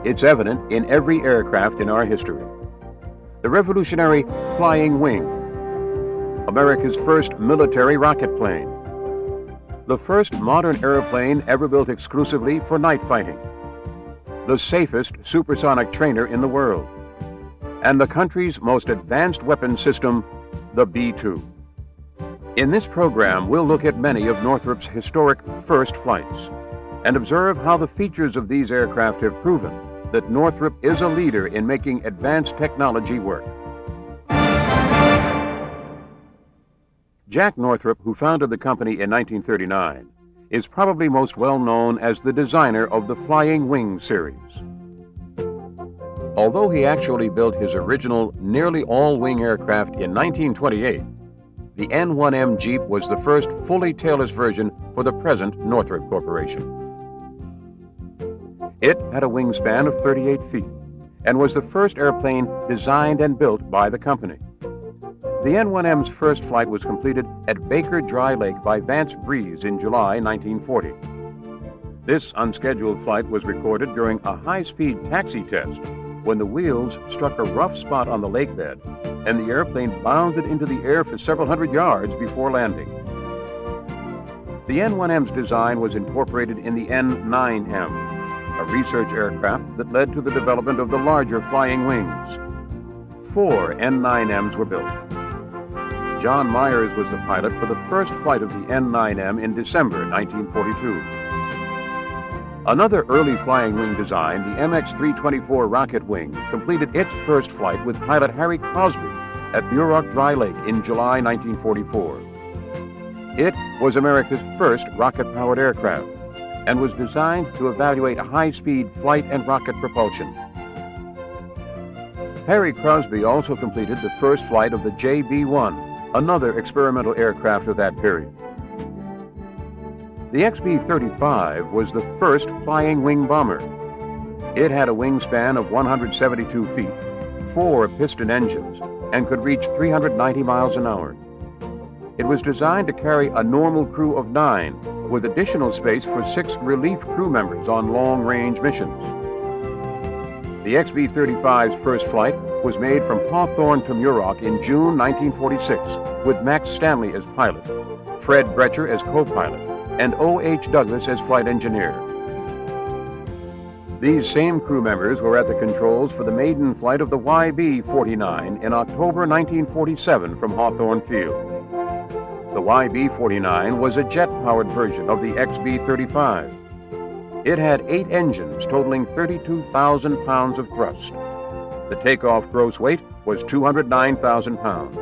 It's evident in every aircraft in our history. The revolutionary flying wing, America's first military rocket plane, the first modern airplane ever built exclusively for night fighting, the safest supersonic trainer in the world, and the country's most advanced weapon system, the B-2. In this program, we'll look at many of Northrop's historic first flights and observe how the features of these aircraft have proven that Northrop is a leader in making advanced technology work. Jack Northrop, who founded the company in 1939, is probably most well known as the designer of the Flying Wing series. Although he actually built his original nearly all-wing aircraft in 1928, the N1M Jeep was the first fully tailless version for the present Northrop Corporation. It had a wingspan of 38 feet and was the first airplane designed and built by the company. The N1M's first flight was completed at Baker Dry Lake by Vance Breeze in July 1940. This unscheduled flight was recorded during a high-speed taxi test when the wheels struck a rough spot on the lake bed and the airplane bounded into the air for several hundred yards before landing. The N1M's design was incorporated in the N9M, a research aircraft that led to the development of the larger flying wings. 4 N9Ms were built. John Myers was the pilot for the first flight of the N9M in December 1942. Another early flying wing design, the MX-324 rocket wing, completed its first flight with pilot Harry Crosby at Muroc Dry Lake in July 1944. It was America's first rocket-powered aircraft and was designed to evaluate high-speed flight and rocket propulsion. Harry Crosby also completed the first flight of the JB-1, another experimental aircraft of that period. The XB-35 was the first flying wing bomber. It had a wingspan of 172 feet, 4 piston engines, and could reach 390 miles an hour. It was designed to carry a normal crew of 9, with additional space for 6 relief crew members on long-range missions. The XB-35's first flight was made from Hawthorne to Muroc in June 1946, with Max Stanley as pilot, Fred Brecher as co-pilot, and O.H. Douglas as flight engineer. These same crew members were at the controls for the maiden flight of the YB-49 in October 1947 from Hawthorne Field. The YB-49 was a jet-powered version of the XB-35. It had 8 engines totaling 32,000 pounds of thrust. The takeoff gross weight was 209,000 pounds.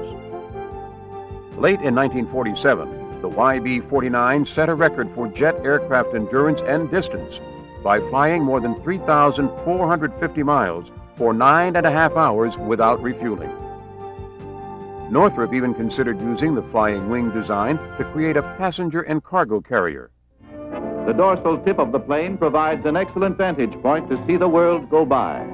Late in 1947, the YB-49 set a record for jet aircraft endurance and distance by flying more than 3,450 miles for 9.5 hours without refueling. Northrop even considered using the flying wing design to create a passenger and cargo carrier. The dorsal tip of the plane provides an excellent vantage point to see the world go by.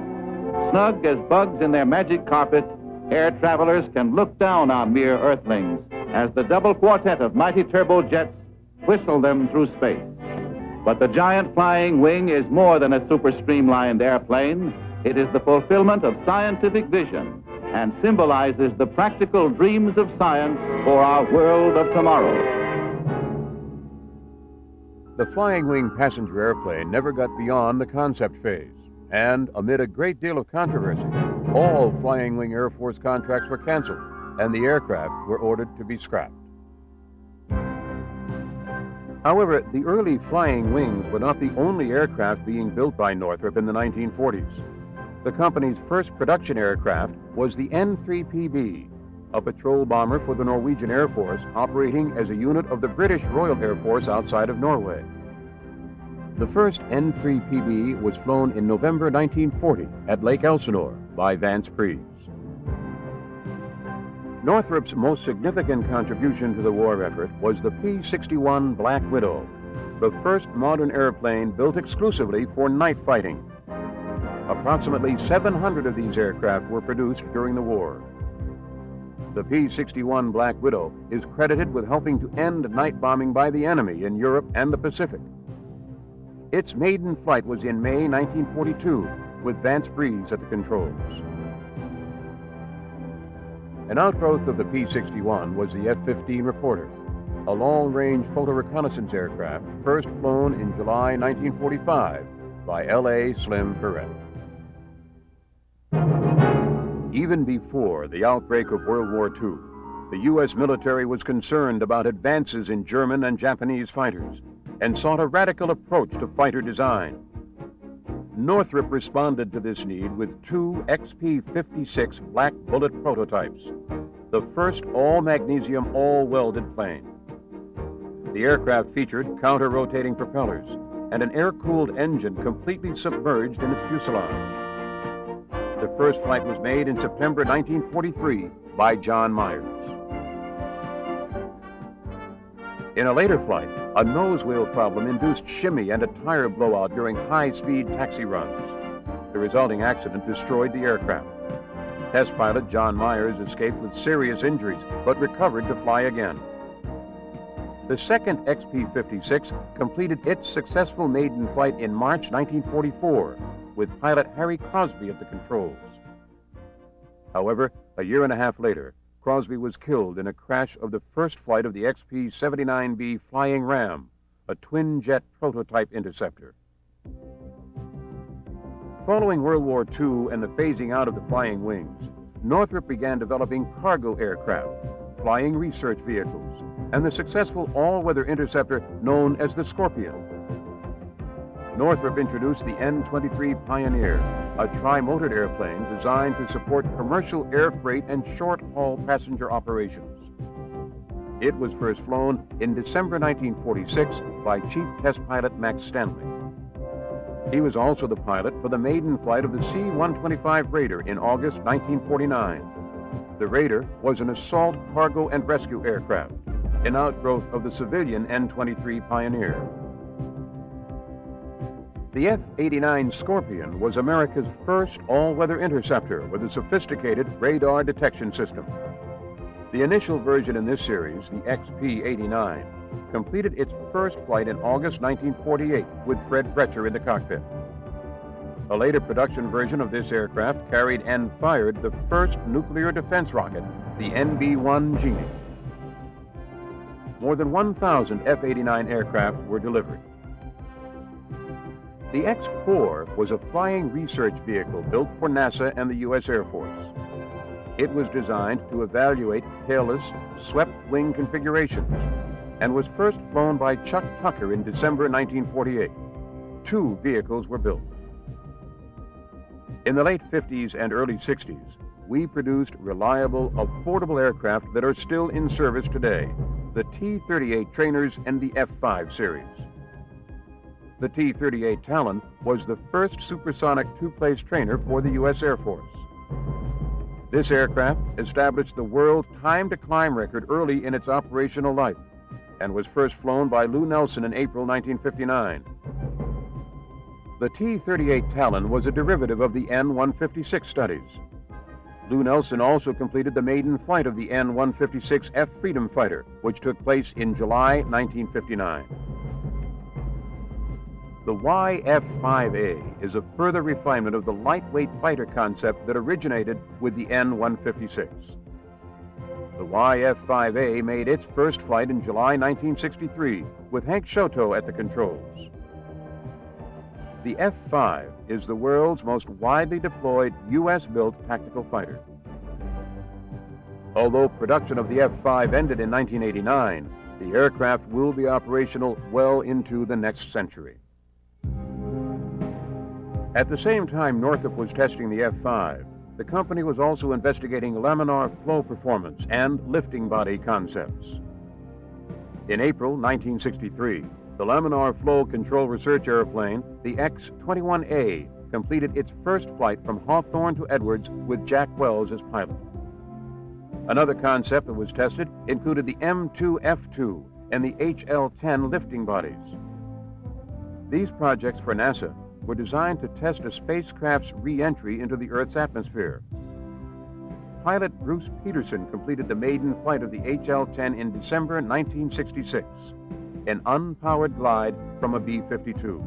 Snug as bugs in their magic carpet, air travelers can look down on mere earthlings as the double quartet of mighty turbojets whistle them through space. But the giant flying wing is more than a super streamlined airplane. It is the fulfillment of scientific vision and symbolizes the practical dreams of science for our world of tomorrow. The flying wing passenger airplane never got beyond the concept phase, and amid a great deal of controversy, all Flying Wing Air Force contracts were canceled and the aircraft were ordered to be scrapped. However, the early flying wings were not the only aircraft being built by Northrop in the 1940s. The company's first production aircraft was the N3PB, a patrol bomber for the Norwegian Air Force operating as a unit of the British Royal Air Force outside of Norway. The first N3PB was flown in November 1940 at Lake Elsinore by Vance Breeze. Northrop's most significant contribution to the war effort was the P-61 Black Widow, the first modern airplane built exclusively for night fighting. Approximately 700 of these aircraft were produced during the war. The P-61 Black Widow is credited with helping to end night bombing by the enemy in Europe and the Pacific. Its maiden flight was in May 1942 with Vance Breeze at the controls. An outgrowth of the P-61 was the F-15 Reporter, a long-range photo reconnaissance aircraft first flown in July 1945 by L.A. Slim Perret. Even before the outbreak of World War II, the U.S. military was concerned about advances in German and Japanese fighters and sought a radical approach to fighter design. Northrop responded to this need with two XP-56 black bullet prototypes, the first all-magnesium, all-welded plane. The aircraft featured counter-rotating propellers and an air-cooled engine completely submerged in its fuselage. The first flight was made in September 1943 by John Myers. In a later flight, a nose wheel problem induced shimmy and a tire blowout during high-speed taxi runs. The resulting accident destroyed the aircraft. Test pilot John Myers escaped with serious injuries, but recovered to fly again. The second XP-56 completed its successful maiden flight in March 1944, with pilot Harry Crosby at the controls. However, a year and a half later, Crosby was killed in a crash of the first flight of the XP-79B Flying Ram, a twin-jet prototype interceptor. Following World War II and the phasing out of the flying wings, Northrop began developing cargo aircraft, flying research vehicles, and the successful all-weather interceptor known as the Scorpion. Northrop introduced the N-23 Pioneer, a tri-motored airplane designed to support commercial air freight and short-haul passenger operations. It was first flown in December 1946 by Chief Test Pilot Max Stanley. He was also the pilot for the maiden flight of the C-125 Raider in August 1949. The Raider was an assault, cargo, and rescue aircraft, an outgrowth of the civilian N-23 Pioneer. The F-89 Scorpion was America's first all-weather interceptor with a sophisticated radar detection system. The initial version in this series, the XP-89, completed its first flight in August 1948 with Fred Brecher in the cockpit. A later production version of this aircraft carried and fired the first nuclear defense rocket, the NB-1 Genie. More than 1,000 F-89 aircraft were delivered. The X-4 was a flying research vehicle built for NASA and the U.S. Air Force. It was designed to evaluate tailless, swept-wing configurations and was first flown by Chuck Tucker in December 1948. Two vehicles were built. In the late 50s and early 60s, we produced reliable, affordable aircraft that are still in service today, the T-38 trainers and the F-5 series. The T-38 Talon was the first supersonic two-place trainer for the U.S. Air Force. This aircraft established the world time-to-climb record early in its operational life and was first flown by Lou Nelson in April 1959. The T-38 Talon was a derivative of the N-156 studies. Lou Nelson also completed the maiden flight of the N-156F Freedom Fighter, which took place in July 1959. The YF-5A is a further refinement of the lightweight fighter concept that originated with the N-156. The YF-5A made its first flight in July 1963 with Hank Shoto at the controls. The F-5 is the world's most widely deployed U.S.-built tactical fighter. Although production of the F-5 ended in 1989, the aircraft will be operational well into the next century. At the same time Northrop was testing the F-5, the company was also investigating laminar flow performance and lifting body concepts. In April 1963, the laminar flow control research airplane, the X-21A, completed its first flight from Hawthorne to Edwards with Jack Wells as pilot. Another concept that was tested included the M2F2 and the HL-10 lifting bodies. These projects for NASA were designed to test a spacecraft's re-entry into the Earth's atmosphere. Pilot Bruce Peterson completed the maiden flight of the HL-10 in December 1966, an unpowered glide from a B-52.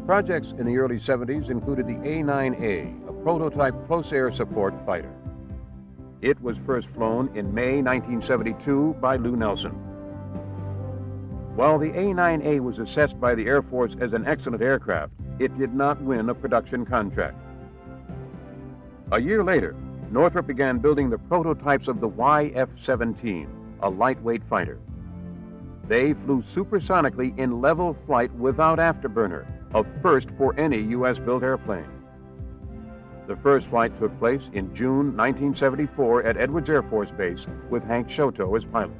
Projects in the early 70s included the A-9A, a prototype close air support fighter. It was first flown in May 1972 by Lou Nelson. While the A-9A was assessed by the Air Force as an excellent aircraft, it did not win a production contract. A year later, Northrop began building the prototypes of the YF-17, a lightweight fighter. They flew supersonically in level flight without afterburner, a first for any U.S.-built airplane. The first flight took place in June 1974 at Edwards Air Force Base with Hank Shoto as pilot.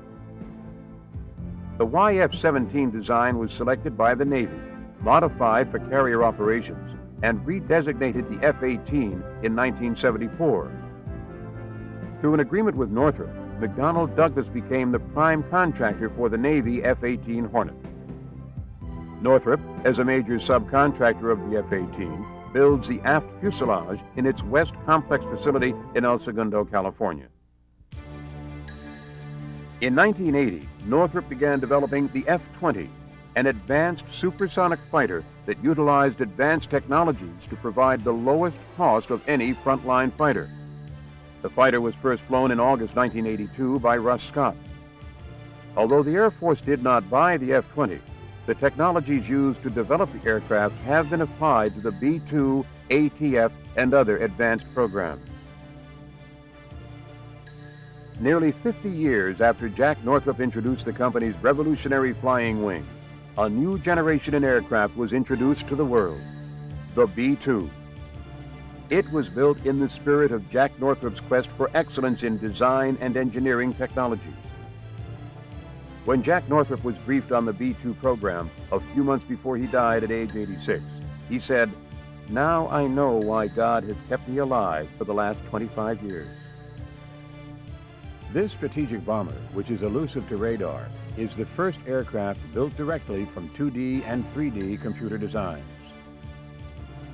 The YF-17 design was selected by the Navy, modified for carrier operations, and redesignated the F-18 in 1974. Through an agreement with Northrop, McDonnell Douglas became the prime contractor for the Navy F-18 Hornet. Northrop, as a major subcontractor of the F-18, builds the aft fuselage in its West Complex facility in El Segundo, California. In 1980, Northrop began developing the F-20, an advanced supersonic fighter that utilized advanced technologies to provide the lowest cost of any frontline fighter. The fighter was first flown in August 1982 by Russ Scott. Although the Air Force did not buy the F-20, the technologies used to develop the aircraft have been applied to the B-2, ATF, and other advanced programs. Nearly 50 years after Jack Northrop introduced the company's revolutionary flying wing, a new generation in aircraft was introduced to the world, the B-2. It was built in the spirit of Jack Northrop's quest for excellence in design and engineering technologies. When Jack Northrop was briefed on the B-2 program a few months before he died at age 86, he said, "Now I know why God has kept me alive for the last 25 years." This strategic bomber, which is elusive to radar, is the first aircraft built directly from 2D and 3D computer designs.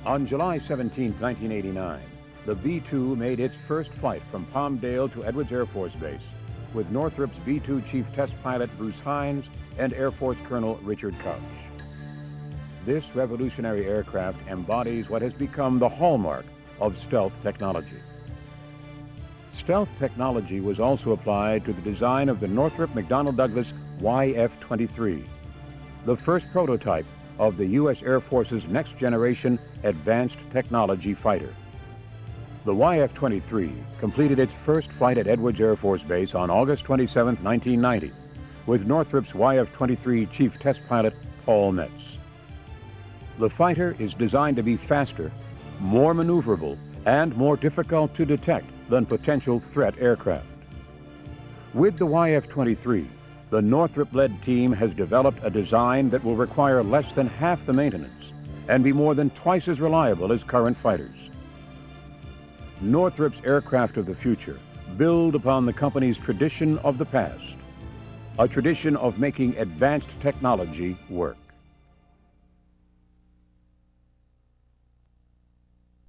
On July 17, 1989, the B-2 made its first flight from Palmdale to Edwards Air Force Base with Northrop's B-2 Chief Test Pilot Bruce Hines and Air Force Colonel Richard Couch. This revolutionary aircraft embodies what has become the hallmark of stealth technology. Stealth technology was also applied to the design of the Northrop McDonnell Douglas YF-23, the first prototype of the U.S. Air Force's next-generation advanced technology fighter. The YF-23 completed its first flight at Edwards Air Force Base on August 27, 1990, with Northrop's YF-23 Chief Test Pilot Paul Metz. The fighter is designed to be faster, more maneuverable, and more difficult to detect than potential threat aircraft. With the YF-23, the Northrop-led team has developed a design that will require less than half the maintenance and be more than twice as reliable as current fighters. Northrop's aircraft of the future build upon the company's tradition of the past, a tradition of making advanced technology work.